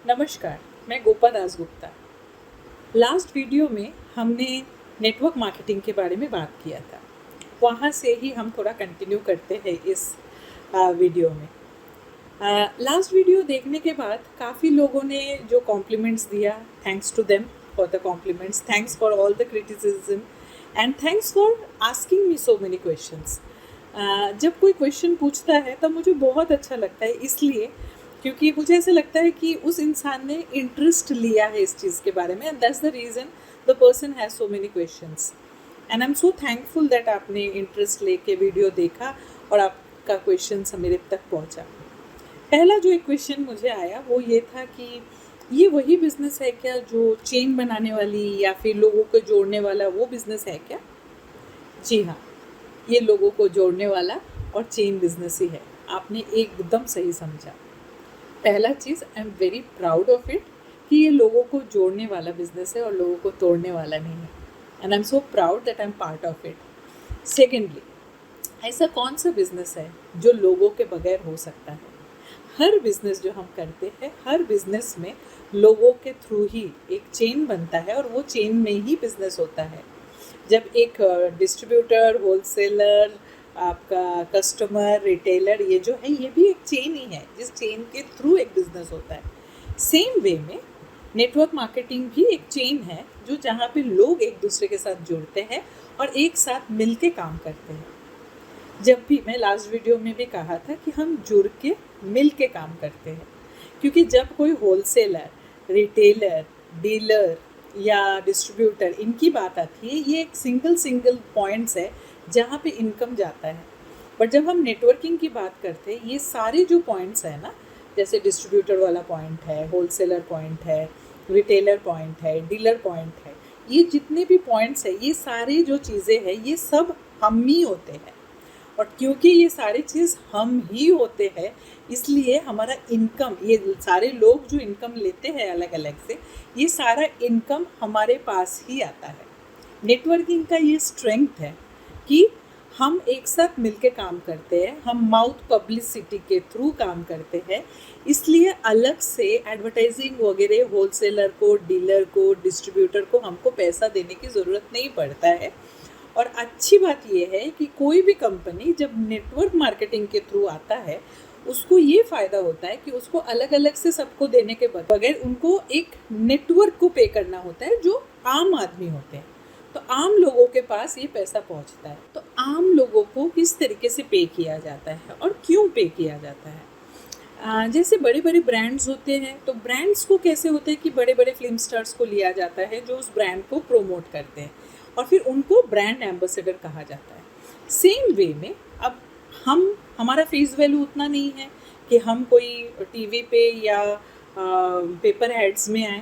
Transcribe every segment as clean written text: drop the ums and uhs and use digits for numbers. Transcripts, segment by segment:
नमस्कार, मैं Gopa Das Gupta. Last video में हमने नेटवर्क मार्केटिंग के बारे में बात किया था। वहाँ से ही हम थोड़ा कंटिन्यू करते हैं इस वीडियो में। लास्ट वीडियो देखने के बाद काफ़ी लोगों ने जो कॉम्प्लीमेंट्स दिया, thanks to them for the compliments, thanks for all the criticism and thanks for asking me so many questions. जब कोई क्वेश्चन पूछता है तब मुझे बहुत अच्छा लगता है, इसलिए क्योंकि मुझे ऐसा लगता है कि उस इंसान ने इंटरेस्ट लिया है इस चीज़ के बारे में, and that's the reason the person has so many questions. And I am so thankful that आपने इंटरेस्ट लेके वीडियो देखा और आपका क्वेश्चन मेरे तक पहुंचा। पहला जो एक क्वेश्चन मुझे आया वो ये था कि ये वही बिज़नेस है क्या जो चेन बनाने वाली या फिर लोगों को जोड़ने वाला वो बिज़नेस है क्या? जी हाँ, ये लोगों को जोड़ने वाला और चेन बिज़नेस ही है। आपने एकदम सही समझा। पहला चीज़, I am very proud of it कि ये लोगों को जोड़ने वाला बिजनेस है और लोगों को तोड़ने वाला नहीं है, and I am so proud that I am part of it. Secondly, ऐसा कौन सा बिजनेस है जो लोगों के बगैर हो सकता है? हर बिजनेस जो हम करते हैं, हर बिजनेस में लोगों के थ्रू ही एक चेन बनता है और वो चेन में ही बिजनेस होता है। जब एक डिस्ट्रीब्यूटर, होलसेलर, आपका कस्टमर, रिटेलर, ये जो है ये भी एक चेन ही है जिस चेन के थ्रू एक बिजनेस होता है। सेम वे में नेटवर्क मार्केटिंग भी एक चेन है जो जहाँ पे लोग एक दूसरे के साथ जुड़ते हैं और एक साथ मिल के काम करते हैं। जब भी, मैं लास्ट वीडियो में भी कहा था कि हम जुड़ के मिल के काम करते हैं, क्योंकि जब कोई होलसेलर, रिटेलर, डीलर या डिस्ट्रीब्यूटर, इनकी बात आती है, ये एक सिंगल पॉइंट्स है जहाँ पे इनकम जाता है। बट जब हम नेटवर्किंग की बात करते हैं, ये सारे जो पॉइंट्स हैं ना, जैसे डिस्ट्रीब्यूटर वाला पॉइंट है, होलसेलर पॉइंट है, रिटेलर पॉइंट है, डीलर पॉइंट है, ये जितने भी पॉइंट्स हैं, ये सारी जो चीज़ें हैं, ये सब हम ही होते हैं। और क्योंकि ये सारी चीज़ हम ही होते हैं, इसलिए हमारा इनकम, ये सारे लोग जो इनकम लेते हैं अलग अलग से, ये सारा इनकम हमारे पास ही आता है। नेटवर्किंग का ये स्ट्रेंथ है कि हम एक साथ मिलके काम करते हैं, हम माउथ पब्लिसिटी के थ्रू काम करते हैं, इसलिए अलग से एडवर्टाइजिंग वगैरह होलसेलर को, डीलर को, डिस्ट्रीब्यूटर को हमको पैसा देने की ज़रूरत नहीं पड़ता है। और अच्छी बात यह है कि कोई भी कंपनी जब नेटवर्क मार्केटिंग के थ्रू आता है, उसको ये फ़ायदा होता है कि उसको अलग अलग से सबको देने के बगैर उनको एक नेटवर्क को पे करना होता है जो आम आदमी होते हैं। तो आम लोगों के पास ये पैसा पहुंचता है। तो आम लोगों को किस तरीके से पे किया जाता है और क्यों पे किया जाता है? जैसे बड़े बड़े ब्रांड्स होते हैं, तो ब्रांड्स को कैसे होता है कि बड़े बड़े फिल्म स्टार्स को लिया जाता है जो उस ब्रांड को प्रोमोट करते हैं और फिर उनको ब्रांड एम्बेसडर कहा जाता है। सेम वे में अब हमारा फेस वैल्यू उतना नहीं है कि हम कोई टीवी पे या पेपर एड्स में आए,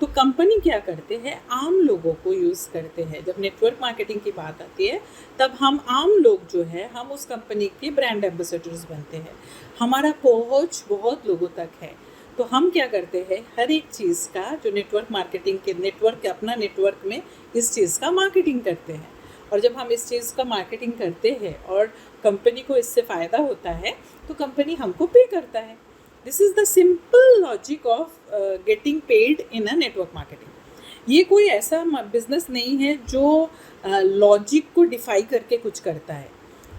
तो कंपनी क्या करते हैं, आम लोगों को यूज़ करते हैं। जब नेटवर्क मार्केटिंग की बात आती है, तब हम आम लोग जो है, हम उस कंपनी के ब्रांड एम्बेसडर्स बनते हैं। हमारा पहुंच बहुत लोगों तक है, तो हम क्या करते हैं, हर एक चीज़ का जो नेटवर्क मार्केटिंग के नेटवर्क, अपना नेटवर्क में इस चीज़ का मार्केटिंग करते हैं। और जब हम इस चीज़ का मार्केटिंग करते हैं और कंपनी को इससे फ़ायदा होता है, तो कंपनी हमको पे करता है। This is the simple logic of getting paid in a network marketing. ये कोई ऐसा बिजनेस नहीं है जो लॉजिक को डिफाई करके कुछ करता है।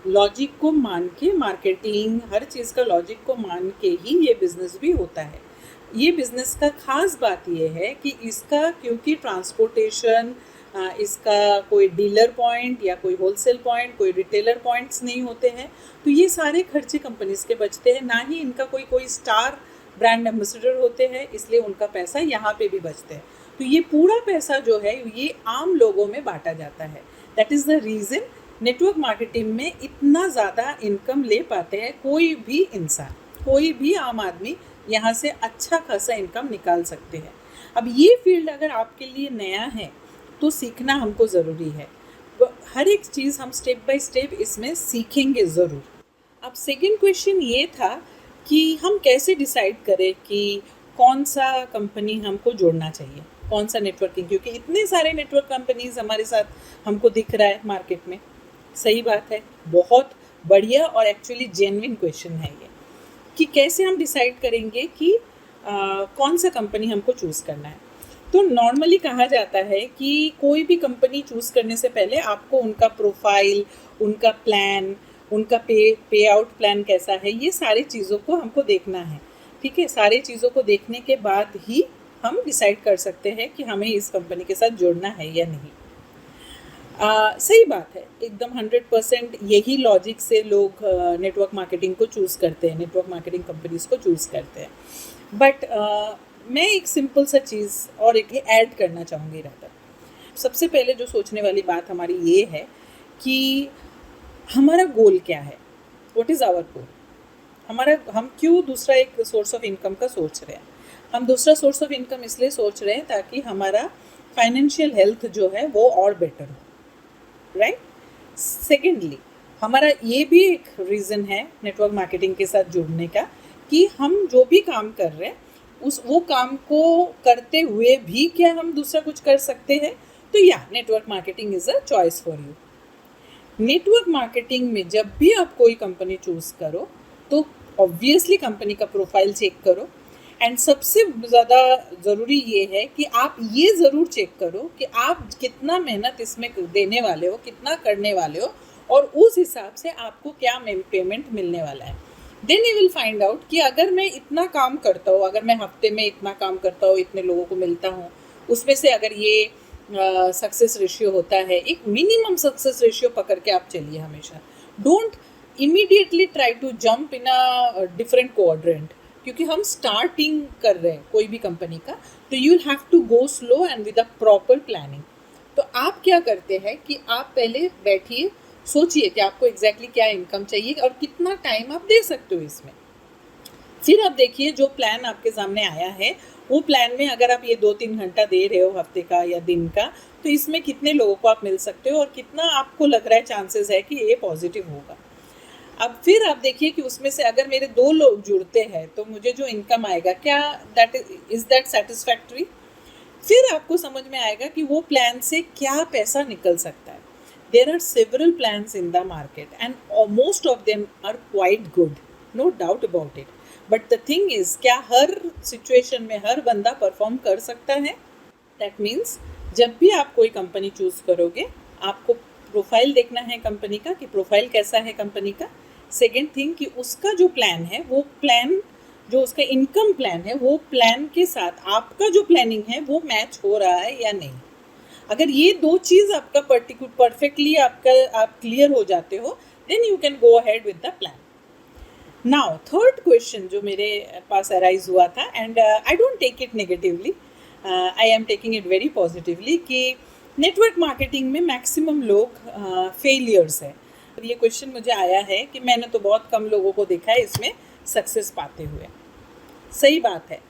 लॉजिक को मान के, मार्केटिंग, हर चीज़ का लॉजिक को मान के ही ये बिज़नेस भी होता है। ये बिज़नेस का ख़ास बात ये है कि इसका, क्योंकि ट्रांसपोर्टेशन, इसका कोई डीलर पॉइंट या कोई होलसेल पॉइंट, कोई रिटेलर पॉइंट्स नहीं होते हैं, तो ये सारे खर्चे कंपनीज़ के बचते हैं। ना ही इनका कोई स्टार ब्रांड एम्बेसडर होते हैं, इसलिए उनका पैसा यहाँ पे भी बचते हैं। तो ये पूरा पैसा जो है ये आम लोगों में बांटा जाता है। That is the reason network marketing में इतना ज़्यादा इनकम ले पाते हैं कोई भी इंसान, कोई भी आम आदमी यहाँ से अच्छा खासा इनकम निकाल सकते हैं। अब ये फील्ड अगर आपके लिए नया है तो सीखना हमको ज़रूरी है। हर एक चीज़ हम स्टेप बाय स्टेप इसमें सीखेंगे ज़रूर। अब सेकंड क्वेश्चन ये था कि हम कैसे डिसाइड करें कि कौन सा कंपनी हमको जोड़ना चाहिए, कौन सा नेटवर्किंग, क्योंकि इतने सारे नेटवर्क कंपनीज हमारे साथ हमको दिख रहा है मार्केट में। सही बात है, बहुत बढ़िया और एक्चुअली जेन्युइन क्वेश्चन है ये कि कैसे हम डिसाइड करेंगे कि कौन सा कंपनी हमको चूज़ करना है। तो नॉर्मली कहा जाता है कि कोई भी कंपनी चूज़ करने से पहले आपको उनका प्रोफाइल, उनका प्लान, उनका पे आउट प्लान कैसा है, ये सारी चीज़ों को हमको देखना है। ठीक है, सारी चीज़ों को देखने के बाद ही हम डिसाइड कर सकते हैं कि हमें इस कंपनी के साथ जुड़ना है या नहीं। सही बात है, एकदम 100% यही लॉजिक से लोग नेटवर्क मार्केटिंग को चूज़ करते हैं, नेटवर्क मार्केटिंग कंपनीज़ को चूज़ करते हैं। बट मैं एक सिंपल सा चीज़ और एक ऐड करना चाहूँगी रादर। सबसे पहले जो सोचने वाली बात हमारी ये है कि हमारा गोल क्या है, व्हाट इज़ आवर गोल। हम क्यों दूसरा एक सोर्स ऑफ इनकम का सोच रहे हैं। हम दूसरा सोर्स ऑफ इनकम इसलिए सोच रहे हैं ताकि हमारा फाइनेंशियल हेल्थ जो है वो और बेटर हो, राइट। सेकेंडली, हमारा ये भी एक रीज़न है नेटवर्क मार्केटिंग के साथ जुड़ने का कि हम जो भी काम कर रहे हैं वो काम को करते हुए भी क्या हम दूसरा कुछ कर सकते हैं। तो या network marketing is a choice for you. Network marketing में जब भी आप कोई कंपनी चूज़ करो तो ऑब्वियसली कंपनी का प्रोफाइल चेक करो, एंड सबसे ज़्यादा ज़रूरी ये है कि आप ये ज़रूर चेक करो कि आप कितना मेहनत इसमें देने वाले हो, कितना करने वाले हो, और उस हिसाब से आपको क्या पेमेंट मिलने वाला है। Then you will find out कि अगर मैं इतना काम करता हूँ, अगर मैं हफ्ते में इतना काम करता हूँ, इतने लोगों को मिलता हूँ, उसमें से अगर ये सक्सेस रेशियो होता है, एक मिनिमम सक्सेस रेशियो पकड़ के आप चलिए हमेशा। Don't immediately try to jump in a different quadrant, क्योंकि हम स्टार्टिंग कर रहे हैं कोई भी कंपनी का, तो you will have to go slow and with a proper planning. तो आप क्या करते हैं कि आप पहले बैठिए, सोचिए कि आपको एग्जैक्टली क्या इनकम चाहिए और कितना टाइम आप दे सकते हो इसमें। फिर आप देखिए जो प्लान आपके सामने आया है, वो प्लान में अगर आप ये 2-3 घंटा दे रहे हो हफ्ते का या दिन का, तो इसमें कितने लोगों को आप मिल सकते हो और कितना आपको लग रहा है चांसेस है कि ये पॉजिटिव होगा। अब फिर आप देखिए कि उसमें से अगर मेरे 2 लोग जुड़ते हैं तो मुझे जो इनकम आएगा, क्या इज़ दैट सेटिस्फैक्ट्री। फिर आपको समझ में आएगा कि वो प्लान से क्या पैसा निकल सकता है। There are several plans in the market and most of them are quite good, no doubt about it. But the thing is, क्या हर सिचुएशन में हर बंदा परफॉर्म कर सकता है। दैट मीन्स जब भी आप कोई कंपनी चूज़ करोगे, आपको प्रोफाइल देखना है कंपनी का कि प्रोफाइल कैसा है कंपनी का। सेकेंड थिंग कि उसका जो प्लान है, वो प्लान जो उसका इनकम प्लान है, वो प्लान के साथ आपका जो प्लानिंग है वो मैच हो रहा है या नहीं। अगर ये 2 चीज़ आपका परफेक्टली आप क्लियर हो जाते हो, then you can go ahead with the plan. Now third question जो मेरे पास अराइज हुआ था, and I don't take it negatively, I am taking it very positively, कि नेटवर्क मार्केटिंग में मैक्सिमम लोग फेलियर्स है। ये क्वेश्चन मुझे आया है कि मैंने तो बहुत कम लोगों को देखा है इसमें सक्सेस पाते हुए। सही बात है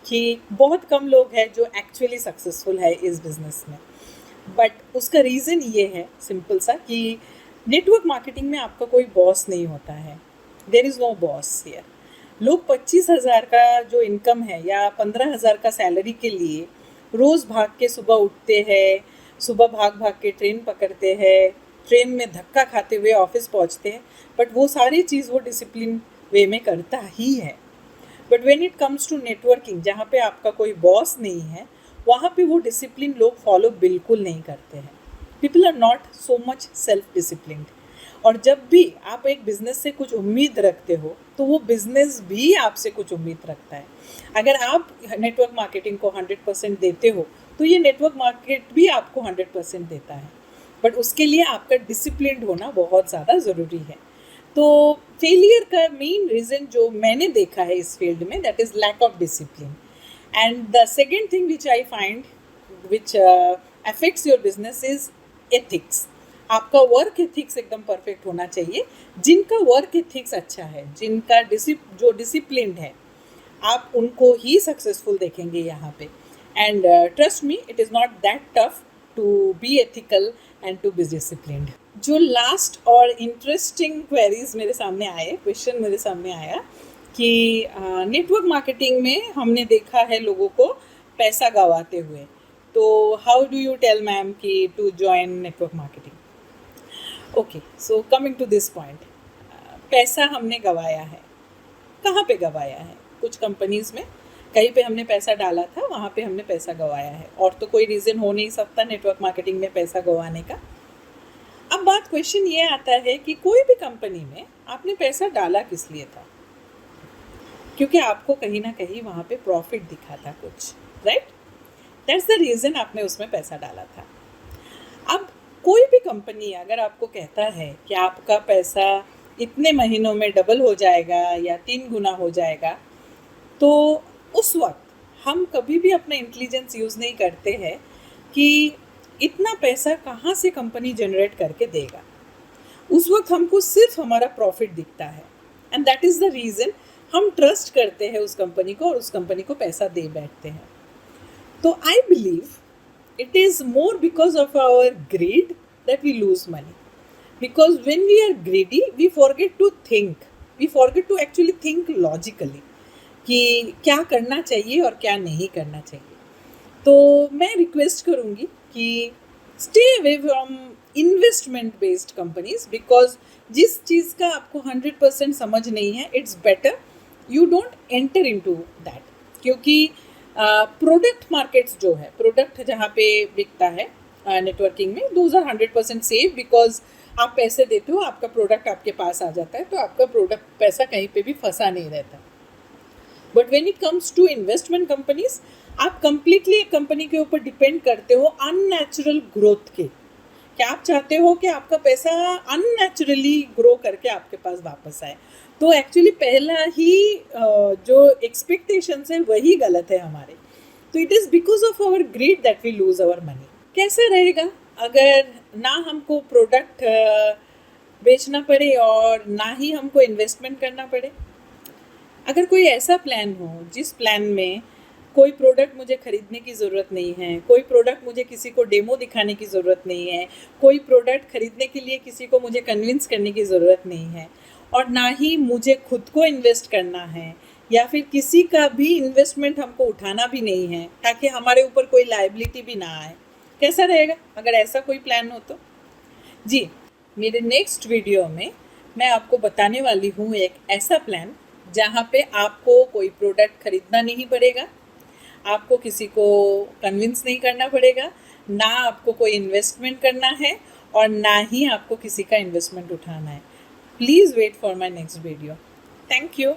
कि बहुत कम लोग हैं जो एक्चुअली सक्सेसफुल है इस बिज़नेस में। बट उसका रीज़न ये है सिंपल सा कि नेटवर्क मार्केटिंग में आपका कोई बॉस नहीं होता है। There is no boss here. लोग 25,000 का जो इनकम है या 15,000 का सैलरी के लिए रोज़ भाग के सुबह उठते हैं, सुबह भाग भाग के ट्रेन पकड़ते हैं, ट्रेन में धक्का खाते हुए ऑफिस पहुंचते हैं। बट वो सारी चीज़ वो डिसिप्लिन वे में करता ही है। But when it comes to networking, जहाँ पे आपका कोई बॉस नहीं है, वहाँ पे वो डिसिप्लिन लोग फॉलो बिल्कुल नहीं करते हैं। People are not so much self disciplined. और जब भी आप एक बिज़नेस से कुछ उम्मीद रखते हो, तो वो बिज़नेस भी आपसे कुछ उम्मीद रखता है। अगर आप नेटवर्क मार्केटिंग को 100% देते हो, तो ये नेटवर्क मार्केट भी आपको 100% देता है। बट उसके लिए आपका डिसिप्लिन्ड होना बहुत ज़्यादा ज़रूरी है। तो फेलियर का मेन रीज़न जो मैंने देखा है इस फील्ड में, that is lack of discipline. And the second thing which I find which affects your business is ethics. आपका वर्क एथिक्स एकदम परफेक्ट होना चाहिए। जिनका वर्क एथिक्स अच्छा है, जिनका जो डिसिप्लिन्ड है, आप उनको ही सक्सेसफुल देखेंगे यहाँ पे। And trust me, it is not that tough to be ethical and to be disciplined. जो लास्ट और इंटरेस्टिंग क्वेरीज मेरे सामने आए, क्वेश्चन मेरे सामने आया कि नेटवर्क मार्केटिंग में हमने देखा है लोगों को पैसा गंवाते हुए, तो how do you tell ma'am कि to join network marketing. Okay, so coming to this point, पैसा हमने गंवाया है, कहाँ पे गंवाया है। कुछ कंपनीज़ में कहीं पे हमने पैसा डाला था, वहाँ पे हमने पैसा गंवाया है, और तो कोई रीज़न हो नहीं सकता नेटवर्क मार्केटिंग में पैसा गंवाने का। अब बात क्वेश्चन ये आता है कि कोई भी कंपनी में आपने पैसा डाला किस लिए था? क्योंकि आपको कहीं ना कहीं वहाँ पे प्रॉफिट दिखा था कुछ, राइट? दैट्स द रीज़न आपने उसमें पैसा डाला था। अब कोई भी कंपनी अगर आपको कहता है कि आपका पैसा इतने महीनों में डबल हो जाएगा या 3 गुना हो जाएगा, तो उस वक्त हम कभी भी अपना इंटेलिजेंस यूज़ नहीं करते हैं कि इतना पैसा कहाँ से कंपनी जनरेट करके देगा। उस वक्त हमको सिर्फ हमारा प्रॉफिट दिखता है, and that is the reason हम ट्रस्ट करते हैं उस कंपनी को और उस कंपनी को पैसा दे बैठते हैं। तो I believe it is more because of our greed that we lose money. Because when we are greedy, we forget to think. We forget to actually think logically कि क्या करना चाहिए और क्या नहीं करना चाहिए। तो मैं रिक्वेस्ट करूँगी कि stay away from investment based companies, because जिस चीज़ का आपको 100% समझ नहीं है, it's better you don't enter into that। क्योंकि प्रोडक्ट मार्केट्स जो है, प्रोडक्ट जहाँ पे बिकता है नेटवर्किंग में, दोज आर 100% सेफ, बिकॉज आप पैसे देते हो, आपका प्रोडक्ट आपके पास आ जाता है, तो आपका प्रोडक्ट पैसा कहीं पे भी फंसा नहीं रहता। But when it comes to investment companies, आप कंप्लीटली एक कंपनी के ऊपर डिपेंड करते हो अननेचुरल ग्रोथ के, कि आप चाहते हो कि आपका पैसा अननेचुरली ग्रो करके आपके पास वापस आए। तो एक्चुअली पहला ही जो एक्सपेक्टेशंस है वही गलत है हमारे। तो it is because of our greed that we lose our money. कैसे रहेगा अगर ना हमको प्रोडक्ट बेचना पड़े और ना ही हमको इन्वेस्टमेंट करना पड़े? अगर कोई ऐसा प्लान हो जिस प्लान में कोई प्रोडक्ट मुझे खरीदने की ज़रूरत नहीं है, कोई प्रोडक्ट मुझे किसी को डेमो दिखाने की ज़रूरत नहीं है, कोई प्रोडक्ट खरीदने के लिए किसी को मुझे कन्विंस करने की ज़रूरत नहीं है, और ना ही मुझे खुद को इन्वेस्ट करना है, या फिर किसी का भी इन्वेस्टमेंट हमको उठाना भी नहीं है ताकि हमारे ऊपर कोई लायबिलिटी भी ना आए, कैसा रहेगा अगर ऐसा कोई प्लान हो? तो जी, मेरे नेक्स्ट वीडियो में मैं आपको बताने वाली हूँ एक ऐसा प्लान जहाँ पे आपको कोई प्रोडक्ट खरीदना नहीं पड़ेगा, आपको किसी को कन्विंस नहीं करना पड़ेगा, ना आपको कोई इन्वेस्टमेंट करना है और ना ही आपको किसी का इन्वेस्टमेंट उठाना है। Please wait for my next video. Thank you.